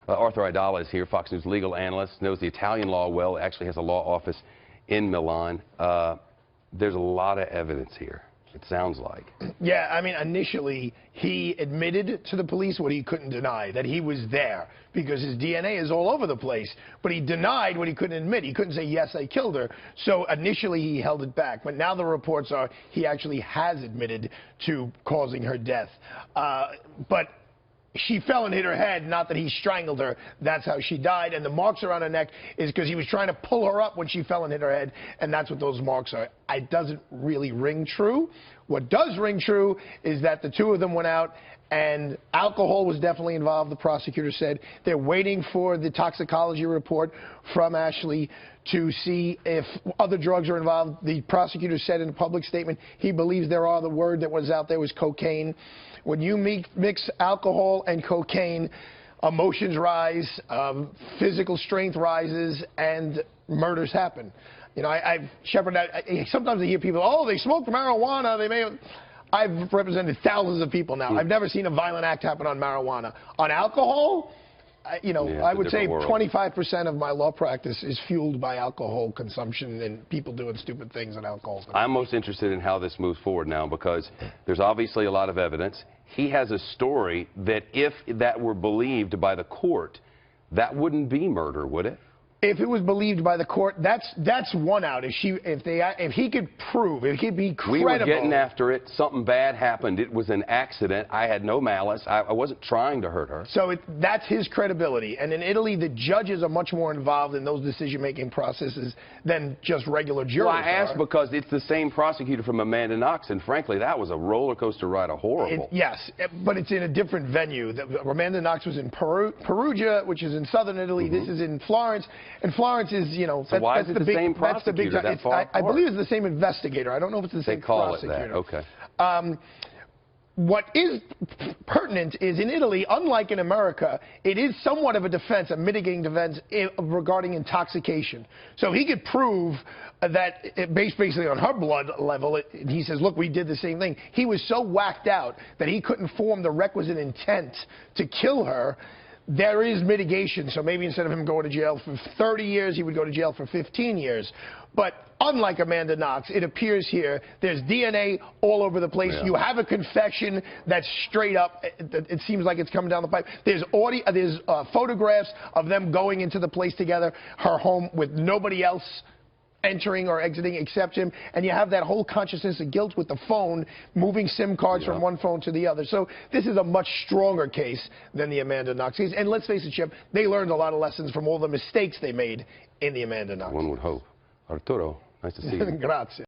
Arthur Aidala is here, Fox News legal analyst, knows the Italian law well, actually has a law office in Milan. There's a lot of evidence here, it sounds like. Yeah, I mean, initially, he admitted to the police what he couldn't deny, that he was there, because his DNA is all over the place. But he denied what he couldn't admit. He couldn't say, yes, I killed her. So initially, he held it back. But now the reports are he actually has admitted to causing her death. But she fell and hit her head, not that he strangled her. That's how she died. And the marks around her neck is because he was trying to pull her up when she fell and hit her head, and that's what those marks are. It doesn't really ring true. What does ring true is that the two of them went out, and alcohol was definitely involved, the prosecutor said. They're waiting for the toxicology report from Ashley to see if other drugs are involved. The prosecutor said in a public statement he believes there are. The word that was out there was cocaine. When you mix alcohol and cocaine, emotions rise, physical strength rises, and murders happen. You know, sometimes I hear people, oh, they smoked marijuana, they may have. I've represented thousands of people now. I've never seen a violent act happen on marijuana. On alcohol, you know, I would say 25% of my law practice is fueled by alcohol consumption and people doing stupid things and alcohol. I'm most interested in how this moves forward now, because there's obviously a lot of evidence. He has a story that if that were believed by the court, that wouldn't be murder, would it? If it was believed by the court, that's one out. If he could prove, if he could be credible. We were getting after it. Something bad happened. It was an accident. I had no malice. I wasn't trying to hurt her. So that's his credibility. And in Italy, the judges are much more involved in those decision-making processes than just regular jurors. Well, I asked because it's the same prosecutor from Amanda Knox, and frankly, that was a roller coaster ride, horrible. Yes, but it's in a different venue. Amanda Knox was in Perugia, which is in southern Italy. This is in Florence. And Florence is, you know, so why is it the same prosecutor that far apart? I believe it's the same investigator. I don't know if it's the same prosecutor. They call it that, okay. What is pertinent is in Italy, unlike in America, it is somewhat of a defense, a mitigating defense regarding intoxication. So he could prove that based basically on her blood level, he says, look, we did the same thing. He was so whacked out that he couldn't form the requisite intent to kill her. There is mitigation, so maybe instead of him going to jail for 30 years, he would go to jail for 15 years. But unlike Amanda Knox, it appears here there's DNA all over the place. Yeah. You have a confession that's straight up. It seems like it's coming down the pipe. There's audio, there's photographs of them going into the place together, her home, with nobody else entering or exiting except him, and you have that whole consciousness of guilt with the phone, moving SIM cards from one phone to the other. So this is a much stronger case than the Amanda Knox case. And let's face it, Chip, they learned a lot of lessons from all the mistakes they made in the Amanda Knox. One would hope. Arturo, nice to see you. Grazie.